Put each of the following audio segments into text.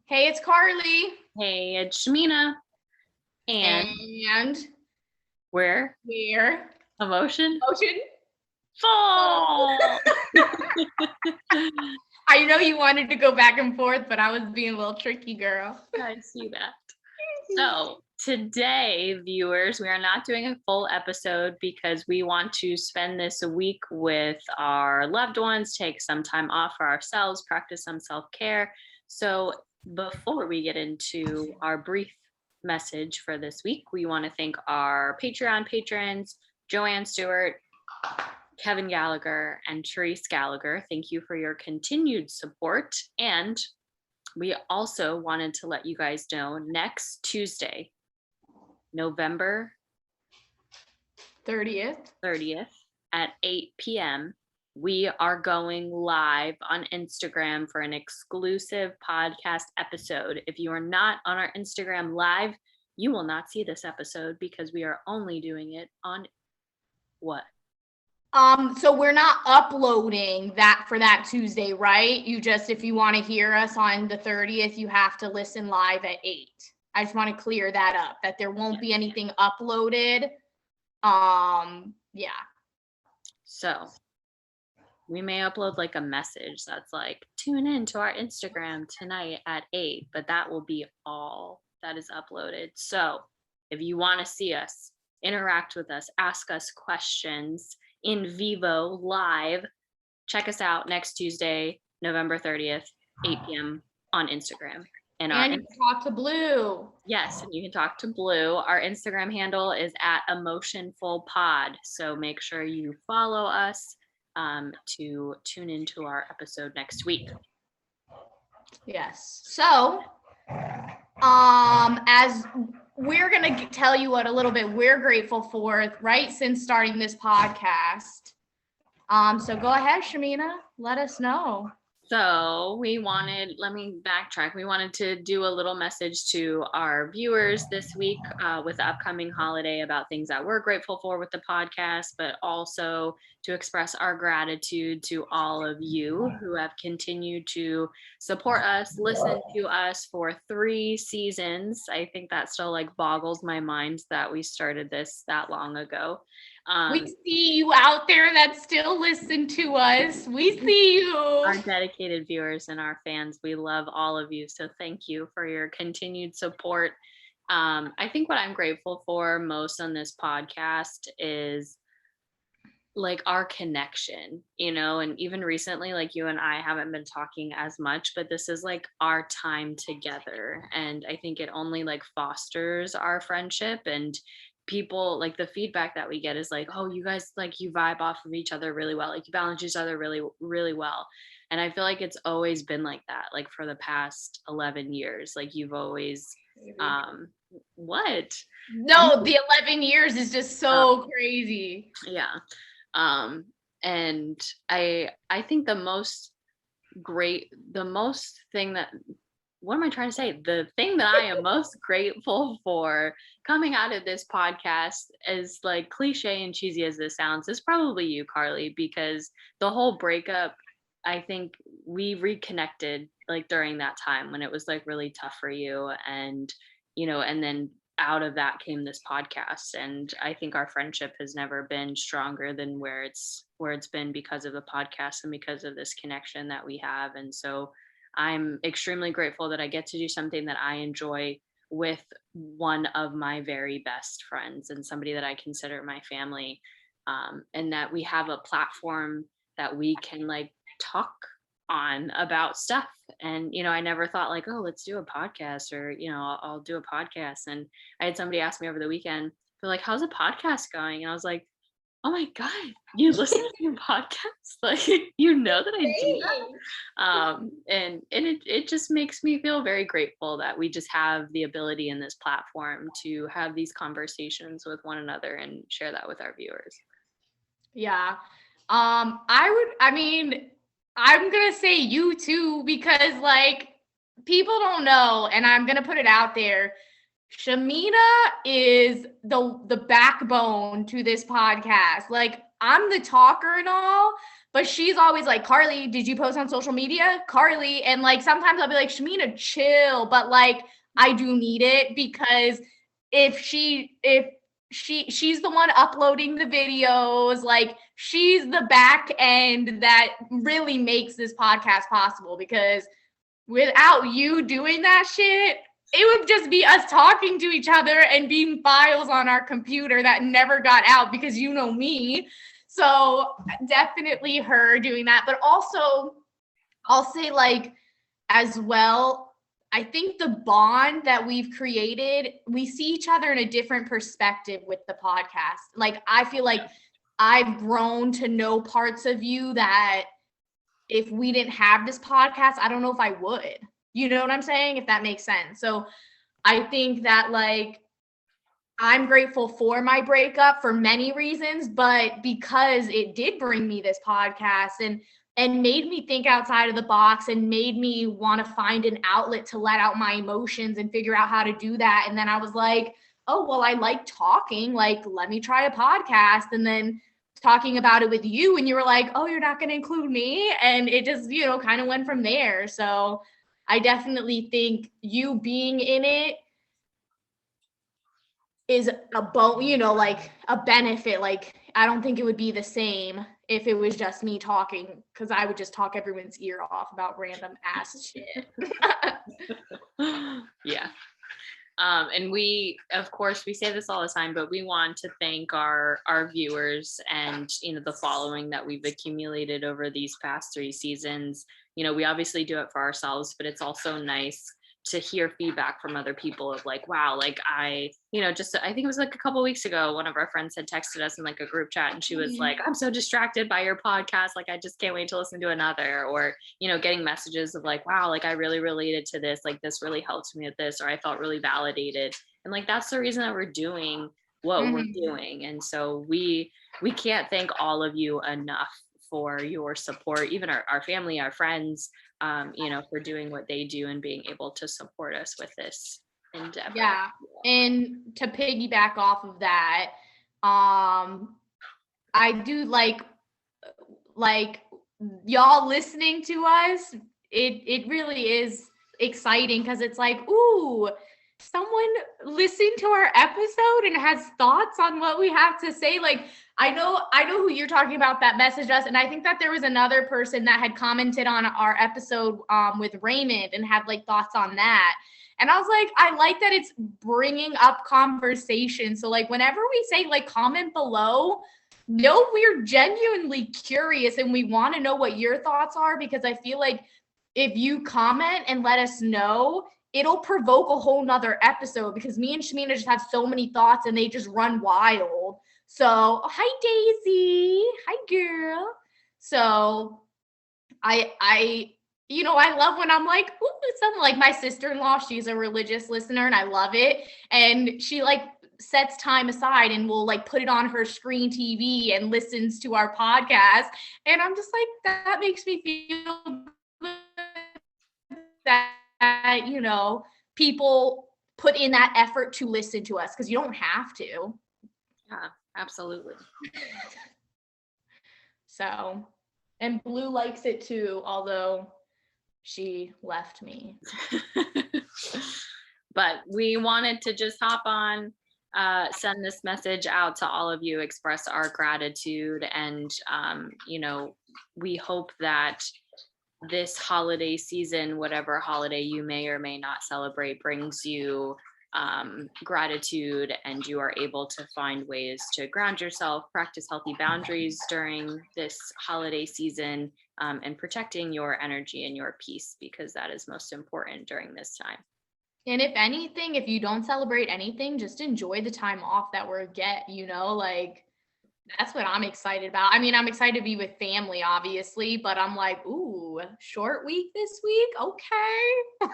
Hey, it's Karlie. Hey, it's Shamina. And we're Emotion Full. I know you wanted to go back and forth, but I was being a little tricky, girl. I see that. So today, viewers, we are not doing a full episode because we want to spend this week with our loved ones, take some time off for ourselves, practice some self-care. So before we get into our brief message for this week, we want to thank our Patreon patrons, Joanne Stewart, Kevin Gallagher, and Therese Gallagher. Thank you for your continued support. And we also wanted to let you guys know next Tuesday, November 30th at 8 p.m., we are going live on Instagram for an exclusive podcast episode. If you are not on our Instagram live, you will not see this episode because we are only doing it on what? So we're not uploading that for that Tuesday, right? You just, if you want to hear us on the 30th, you have to listen live at 8. I just want to clear that up, that there won't be anything uploaded. Yeah. So we may upload like a message that's like, tune in to our Instagram tonight at 8, but that will be all that is uploaded. So if you want to see us, interact with us, ask us questions in vivo live, check us out next Tuesday, November 30th, 8 p.m. on Instagram. And you can talk to Blue. Yes, and you can talk to Blue. Our Instagram handle is at EmotionfulPod. So make sure you follow us to tune into our episode next week. Yes. So, as we're going to tell you what a little bit we're grateful for, right, since starting this podcast. So go ahead, Shamina, let us know. So let me backtrack. We wanted to do a little message to our viewers this week with the upcoming holiday about things that we're grateful for with the podcast, but also to express our gratitude to all of you who have continued to support us, listen to us for 3 seasons. I think that still like boggles my mind that we started this that long ago. We see you out there that still listen to us. We see you. Our dedicated viewers and our fans, we love all of you. So thank you for your continued support. I think what I'm grateful for most on this podcast is like our connection, and even recently, like you and I haven't been talking as much, but this is like our time together. And I think it only like fosters our friendship, and people like the feedback that we get is like, oh, you guys like you vibe off of each other really well, like you balance each other really, really well. And I feel like it's always been like that, like for the past 11 years, like you've always what? No, the 11 years is just so crazy. Yeah. And I think the thing that I am most grateful for coming out of this podcast, as like cliche and cheesy as this sounds, is probably you, Karlie, because the whole breakup, I think we reconnected like during that time when it was like really tough for you, and and then out of that came this podcast, and I think our friendship has never been stronger than where it's been because of the podcast and because of this connection that we have. And so I'm extremely grateful that I get to do something that I enjoy with one of my very best friends and somebody that I consider my family, and that we have a platform that we can like talk on about stuff. And I never thought like, oh, let's do a podcast, or I'll do a podcast. And I had somebody ask me over the weekend, they're like, how's a podcast going? And I was like, oh my God, you listen to your podcast? Like, that I do that. And it just makes me feel very grateful that we just have the ability in this platform to have these conversations with one another and share that with our viewers. Yeah. I'm going to say you too, because like people don't know, and I'm going to put it out there. Shamina is the backbone to this podcast. Like I'm the talker and all, but she's always like, Karlie, did you post on social media? Karlie. And like, sometimes I'll be like, Shamina, chill. But like, I do need it because if she's the one uploading the videos, like she's the back end that really makes this podcast possible, because without you doing that shit, it would just be us talking to each other and being files on our computer that never got out, because you know me. So definitely her doing that. But also, I'll say, like, as well, I think the bond that we've created, we see each other in a different perspective with the podcast. Like, I feel like I've grown to know parts of you that if we didn't have this podcast, I don't know if I would. You know what I'm saying? If that makes sense. So I think that, like, I'm grateful for my breakup for many reasons, but because it did bring me this podcast and made me think outside of the box and made me want to find an outlet to let out my emotions and figure out how to do that. And then I was like, oh, well, I like talking. Like, let me try a podcast. And then talking about it with you, and you were like, oh, you're not going to include me. And it just, kind of went from there. So I definitely think you being in it is like a benefit. Like, I don't think it would be the same if it was just me talking, because I would just talk everyone's ear off about random ass shit. Yeah. And we, of course, we say this all the time, but we want to thank our viewers and, the following that we've accumulated over these past 3 seasons. We obviously do it for ourselves, but it's also nice to hear feedback from other people of like, wow, like I think it was like a couple of weeks ago, one of our friends had texted us in like a group chat, and she was like, I'm so distracted by your podcast. Like, I just can't wait to listen to another. Or, getting messages of like, wow, like I really related to this. Like, this really helped me with this, or I felt really validated. And like, that's the reason that we're doing what we're doing. And so we can't thank all of you enough for your support, even our family, our friends, for doing what they do and being able to support us with this endeavor. Yeah. And to piggyback off of that, I do like y'all listening to us. It really is exciting, because it's like, ooh, someone listened to our episode and has thoughts on what we have to say. Like, I know who you're talking about that messaged us. And I think that there was another person that had commented on our episode with Raymond and had like thoughts on that. And I was like, I like that it's bringing up conversation. So like, whenever we say like comment below, no, we're genuinely curious and we want to know what your thoughts are, because I feel like if you comment and let us know, it'll provoke a whole nother episode, because me and Shamina just have so many thoughts and they just run wild. So, hi Daisy. Hi girl. So I love when I'm like, ooh, something like my sister-in-law, she's a religious listener and I love it. And she like sets time aside and will like put it on her screen TV and listens to our podcast. And I'm just like, that makes me feel good that, people put in that effort to listen to us, because you don't have to. Yeah, absolutely. So, and Blue likes it too, although she left me. But we wanted to just hop on, send this message out to all of you, express our gratitude, and we hope that this holiday season, whatever holiday you may or may not celebrate, brings you gratitude, and you are able to find ways to ground yourself, practice healthy boundaries during this holiday season, and protecting your energy and your peace, because that is most important during this time. And if anything, if you don't celebrate anything, just enjoy the time off that we're like, that's what I'm excited about. I mean, I'm excited to be with family, obviously, but I'm like, ooh, short week this week. Okay.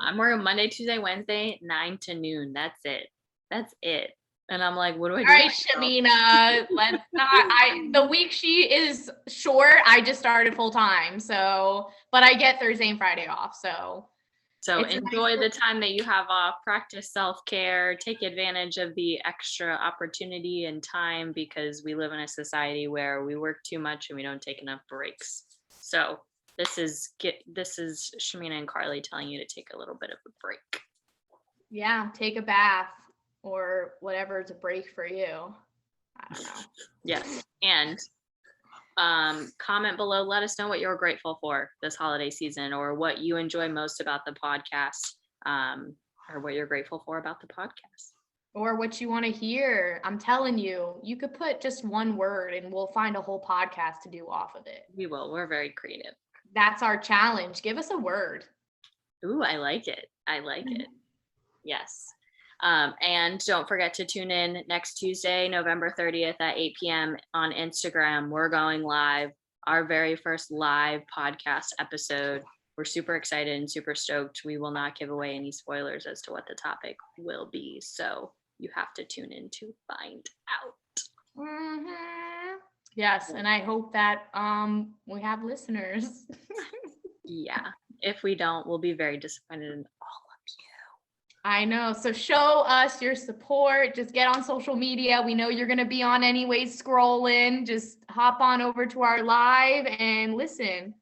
I'm working Monday, Tuesday, Wednesday, 9 to noon. That's it. And I'm like, what do I do? All right, Shamina, let's not, the week she is short, I just started full time. So, but I get Thursday and Friday off. So So It's a enjoy nice the time that you have off, practice self-care, take advantage of the extra opportunity and time because we live in a society where we work too much and we don't take enough breaks. So this is Shamina and Karlie telling you to take a little bit of a break. Yeah, take a bath or whatever's a break for you. I don't know. Yes. And comment below, let us know what you're grateful for this holiday season or what you enjoy most about the podcast, or what you're grateful for about the podcast. Or what you want to hear. I'm telling you, you could put just one word and we'll find a whole podcast to do off of it. We will. We're very creative. That's our challenge. Give us a word. Ooh, I like it. I like it. Yes. And don't forget to tune in next Tuesday, November 30th at 8 p.m. on Instagram. We're going live, our very first live podcast episode. We're super excited and super stoked. We will not give away any spoilers as to what the topic will be. So you have to tune in to find out. Mm-hmm. Yes, and I hope that we have listeners. Yeah. If we don't, we'll be very disappointed in all of you. I know. So show us your support. Just get on social media. We know you're going to be on anyways, scrolling. Just hop on over to our live and listen.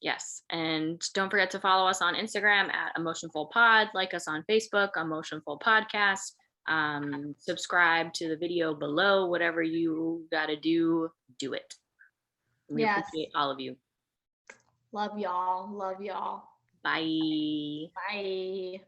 Yes. And don't forget to follow us on Instagram at Emotionful Pod. Like us on Facebook, Emotionful Podcast. Subscribe to the video below. Whatever you got to do, do it. We appreciate all of you. Love y'all. Love y'all. Bye. Bye.